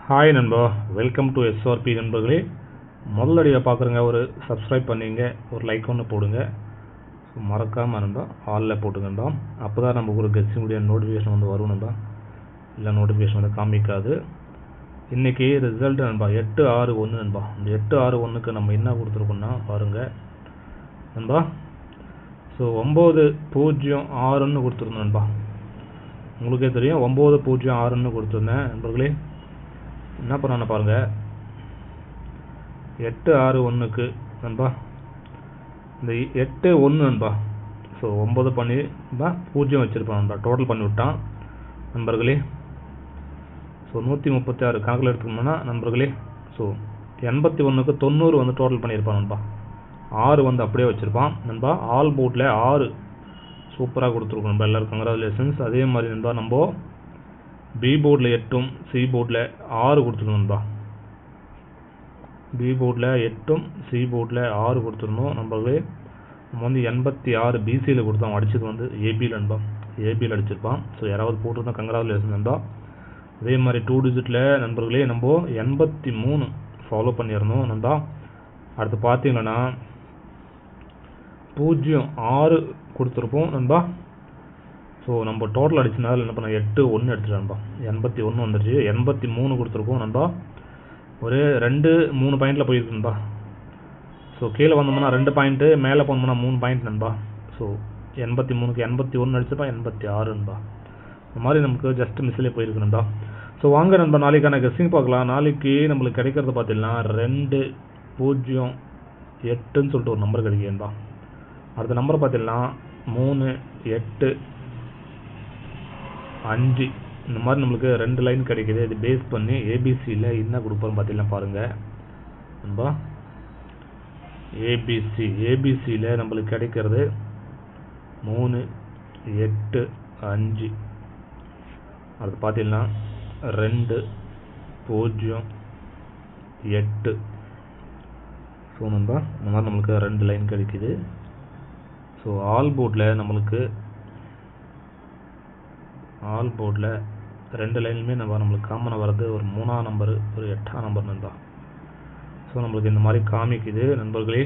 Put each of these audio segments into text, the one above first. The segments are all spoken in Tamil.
ஹாய் நண்பா, வெல்கம் டு எஸ்ஆர்பி நண்பர்களே. முதலடியாக பார்க்குறங்க, ஒரு சப்ஸ்கிரைப் பண்ணிங்க, ஒரு லைக் ஒன்று போடுங்க. மறக்காமல் நண்பா ஆலில் போட்டுக்கண்டா, அப்போ தான் நமக்கு ஒரு கெஸ்டிங்குடைய நோட்டிஃபிகேஷன் வந்து வரும் நண்பா. இல்லை நோட்டிஃபிகேஷன் வந்து காமிக்காது. இன்றைக்கி ரிசல்ட் நண்பா 861 நண்பா. இந்த 861க்கு நம்ம என்ன கொடுத்துருக்கோம்னா பாருங்கள் நண்பா. ஸோ 906ன்னு கொடுத்துருந்தோம் நண்பா. உங்களுக்கே தெரியும் 906ன்னு கொடுத்துருந்தேன் நண்பர்களே. என்ன பண்ண பாருங்கள், 861க்கு நண்பா இந்த 81 நண்பா. ஸோ 9 பண்ணி தான் 0 வச்சுருப்பான் நண்பா, டோட்டல் பண்ணி விட்டான் நண்பர்களே. ஸோ 136 கணக்கில் எடுத்துக்கணும்னா நண்பர்களே, ஸோ 81க்கு 90 வந்து டோட்டல் பண்ணியிருப்பான் நண்பா. 6 வந்து அப்படியே வச்சுருப்பான் நண்பா. ஆல் போர்டில் 6 சூப்பராக கொடுத்துருக்கோம் நண்பா, எல்லோரும் கங்க்ராச்சுலேஷன்ஸ். அதே மாதிரி நண்பா நம்ம பி போர்டில் 8ம் சி போர்டில் 6 கொடுத்துருந்தோம் நண்பா. பி போர்டில் 8ம் சி போர்டில் 6 கொடுத்துருந்தோம் நண்பர்களே. நம்ம வந்து 86 பிசியில் கொடுத்தோம், அடிச்சது வந்து ஏபியில் நண்பா. ஏபியில் அடிச்சிருப்பான். ஸோ யாராவது போட்டிருந்தா கங்க்ராச்சுலேஷன் நண்பா. அதே மாதிரி 2 டிஜிட்டில் நண்பர்களே நம்ம 83 ஃபாலோ பண்ணியிருந்தோம் நண்பா. அடுத்து பார்த்தீங்கன்னா 06 கொடுத்துருப்போம் நண்பா. ஸோ நம்ம டோட்டல் அடிச்சனால என்ன பண்ண 81 எடுத்துட்டோம் நண்பா. 81 வந்துடுச்சு. 83 கொடுத்துருக்கோம் நண்பா. ஒரு 2-3 பாயிண்டில் போயிருக்கு நண்பா. ஸோ கீழே வந்தோம்னா 2 பாயிண்ட்டு, மேலே போனோம்னா 3 பாயிண்ட் நண்பா. ஸோ 83க்கு 81 அடிச்சப்பா 86 நண்பா. இந்த மாதிரி நமக்கு ஜஸ்ட் மிஸ்ஸிலே போயிருக்கு நண்பா. ஸோ வாங்க நண்பா நாளைக்கான கெஸ்ஸிங் பார்க்கலாம். நாளைக்கு நம்மளுக்கு கிடைக்கிறது பார்த்தீங்கன்னா 208ன்னு சொல்லிட்டு ஒரு நம்பர் கிடைக்கும் நண்பா. அடுத்த நம்பர் பார்த்தீங்கன்னா 3, 8, 5 இந்த மாதிரி நம்மளுக்கு 2 லைன் கிடைக்கிது. இது பேஸ் பண்ணி ஏபிசியில் என்ன கொடுப்போம் பார்த்தீங்கன்னா பாருங்கள் நண்பா. ஏபிசியில் நம்மளுக்கு கிடைக்கிறது 3, 8, 5. அடுத்து பார்த்தீங்கன்னா 2, 0, 8. ஸோ நண்பா இந்த மாதிரி நம்மளுக்கு 2 லைன் கிடைக்கிது. ஸோ ஆல் போர்டில் 2 லைனுமே நம்மளுக்கு காமனாக வர்றது ஒரு 3ஆம் நம்பர், ஒரு 8ஆம் நம்பர் நண்பா. ஸோ நம்மளுக்கு இந்த மாதிரி காமிக்குது நண்பர்களே.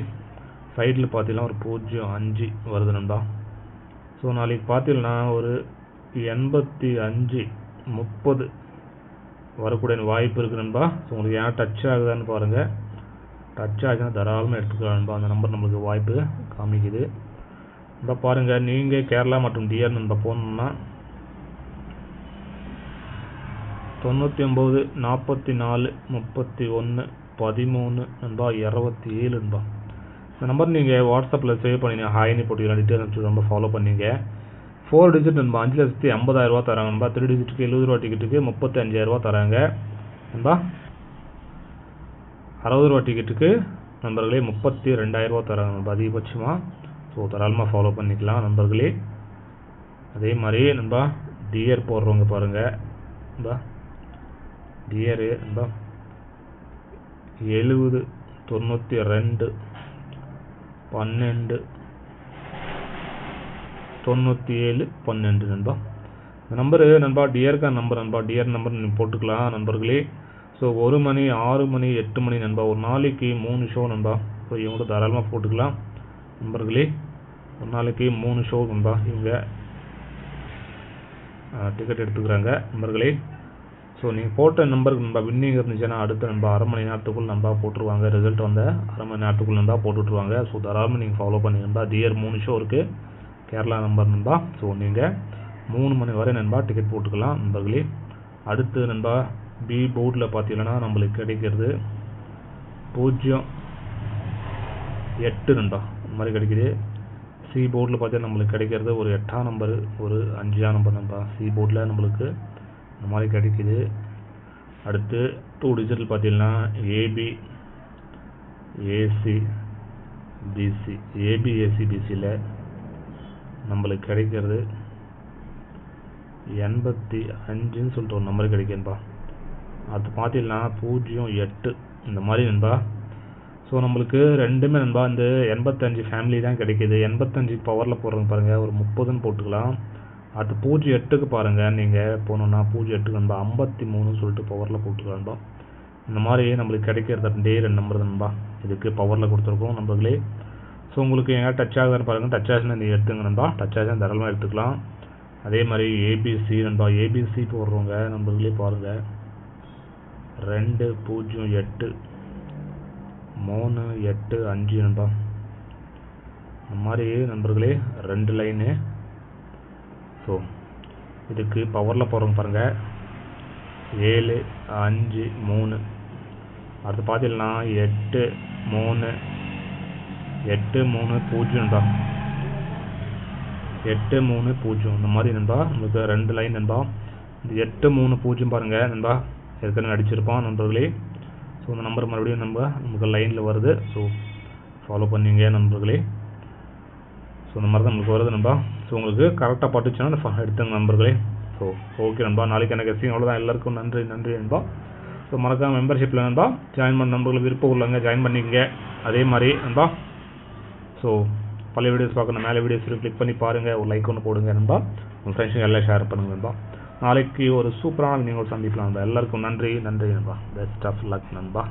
சைடில் பார்த்தீங்கன்னா ஒரு 0, 5 வருது நண்பா. ஸோ நாளைக்கு பார்த்தீங்கன்னா ஒரு 85, 30 வரக்கூடிய வாய்ப்பு இருக்குது நண்பா. ஸோ உங்களுக்கு ஏன் டச் ஆகுதான்னு பாருங்கள். டச் ஆகுதுன்னா தாராளமாக எடுத்துக்கலாம் நண்பா. அந்த நம்பர் நம்மளுக்கு வாய்ப்பு காமிக்குது நண்பா. பாருங்கள், நீங்கள் கேரளா மற்றும் டிஆர் நண்பா போகணுன்னா 99, 44, 31, 13 நண்பா, 27 நண்பா. இந்த நம்பர் நீங்கள் வாட்ஸ்அப்பில் சேவ் பண்ணிங்க, ஹாய்னி போட்டுக்கலாம், டீட்டெயில் அனுப்பிச்சு ரொம்ப ஃபாலோ பண்ணிங்க. 4 டிஜிட் நண்பா, 5,80,000 தராங்க நண்பா. 3 டிஜிட்டுக்கு 70 ரூபா டிக்கெட்டுக்கு 35,000 தராங்க நண்பா. 60 ரூபா டிக்கெட்டுக்கு நண்பர்களே 32,000 தராங்க நண்பா அதிகபட்சமாக. ஸோ தாராளமாக ஃபாலோ பண்ணிக்கலாம் நண்பர்களே. அதே மாதிரி நண்பா டிஆர் போடுறவங்க பாருங்கள் நண்பா. டிஆர் நண்பா 70, 92, 12, 97, 12 நண்பா. இந்த நம்பரு நண்பா டிஆர்கான நம்பர் நண்பா. டிஆர் நம்பர் நீங்கள் போட்டுக்கலாம் நண்பர்களே. ஸோ 1 மணி, 6 மணி, 8 மணி நண்பா. ஒரு நாளைக்கு 3 ஷோ நண்பா. ஸோ இவங்க தாராளமாக போட்டுக்கலாம் நண்பர்களே. ஒரு நாளைக்கு 3 ஷோ நண்பா இவங்க டிக்கெட் எடுத்துக்கிறாங்க நண்பர்களே. ஸோ நீங்கள் போட்ட நம்பருக்கு நண்பா வின்னிங் இருந்துச்சுன்னா அடுத்த நண்பா 1/2 மணி நேரத்துக்குள் நண்பா போட்டுருவாங்க. ரிசல்ட் வந்த 1/2 மணி நேரத்துக்குள் நண்பா போட்டுவிட்ருவாங்க. ஸோ தாராளமாக நீங்கள் ஃபாலோ பண்ணி நண்பா. டிஆர் 3 ஷோ இருக்குது, கேரளா நம்பர் நண்பா. ஸோ நீங்கள் 3 மணி வரை நண்பா டிக்கெட் போட்டுக்கலாம் நண்பர்களே. அடுத்து நண்பா பி போர்டில் பார்த்தீங்கன்னா நம்மளுக்கு கிடைக்கிறது 0, 8 நண்பா இந்த மாதிரி கிடைக்கிது. சி போர்டில் பார்த்தீங்கன்னா நம்மளுக்கு கிடைக்கிறது ஒரு 8ஆம் நம்பர், ஒரு 5ஆம் நம்பர் நண்பா. சி போர்டில் நம்மளுக்கு இந்த மாதிரி கிடைக்கிது. அடுத்து 2 டிஜிட்டல் பார்த்தீங்கன்னா AB, AC, BC. AB, AC, பிசியில் நம்மளுக்கு கிடைக்கிறது 85ன்னு சொல்லிட்டு ஒரு நம்பர் கிடைக்கும்பா. அடுத்து பார்த்தீங்கன்னா 0, 8 இந்த மாதிரி நண்பா. ஸோ நம்மளுக்கு ரெண்டுமே நண்பா இந்த 85 ஃபேமிலி தான் கிடைக்கிது. 85 பவரில் போடுறவங்க பாருங்கள், ஒரு 30ன்னு போட்டுக்கலாம். அடுத்து 08க்கு பாருங்கள், நீங்கள் போனோன்னா 08க்கு நண்பா 53 சொல்லிட்டு பவரில் கொடுத்துருக்கோம் நண்பா. இந்த மாதிரி நம்மளுக்கு கிடைக்கிறது 2 நம்பர் நண்பா. இதுக்கு பவரில் கொடுத்துருக்கோம் நண்பர்களே. ஸோ உங்களுக்கு எங்கே டச் ஆகுதுன்னு பாருங்கள். டச் ஆச்சுன்னா நீங்கள் எடுத்துங்க நண்பா. டச் ஆச்சுன்னா தாராளமாக எடுத்துக்கலாம். அதே மாதிரி ஏபிசி நண்பா, ஏபிசி போடுறவங்க நண்பர்களே பாருங்கள், 208 385 நண்பா. இந்த மாதிரி நண்பர்களே 2 லைனு. ஸோ இதுக்கு பவரில் போடுறவங்க பாருங்கள் 7 5 3. அடுத்து பார்த்தீங்கன்னா 8 3 8 3 0 நண்பா. 8 3 0 இந்த மாதிரி நண்பா. உங்களுக்கு 2 லைன் நண்பா. இந்த 8 3 0 பாருங்கள் நண்பா, ஏற்கனவே அடிச்சிருப்பான் நண்பர்களே. ஸோ இந்த நம்பர் மறுபடியும் நண்பா நமக்கு லைனில் வருது. ஸோ ஃபாலோ பண்ணிங்க நண்பர்களே. ஸோ இந்த மாதிரி தான் நமக்கு வருது நண்பா. ஸோ உங்களுக்கு கரெக்டாக பட்டுச்சுன்னா எடுத்துங்க நண்பர்களே. ஸோ ஓகே நண்பா, நாளைக்கு எனக்கு எஸ்சிங் அவ்வளோதான். எல்லாருக்கும் நன்றி நண்பா. ஸோ மறக்காம மெம்பர்ஷிப்பில் நண்பா ஜாயின் பண்ண நண்பர்களுக்கு விருப்பம் உள்ளவங்க ஜாயின் பண்ணிக்கங்க. அதே மாதிரி நண்பா ஸோ பழைய வீடியோஸ் பார்க்கணும், மேலே வீடியோஸ் கிளிக் பண்ணி பாருங்கள், ஒரு லைக் ஒன்று போடுங்க நண்பா. உங்கள் ஃப்ரெண்ட்ஸுங்க எல்லாம் ஷேர் பண்ணுங்க நண்பா. நாளைக்கு ஒரு சூப்பரான நீங்கள் சந்திக்கலாம் நண்பா. எல்லாருக்கும் நன்றி நண்பா. பெஸ்ட் ஆஃப் லக் நண்பா.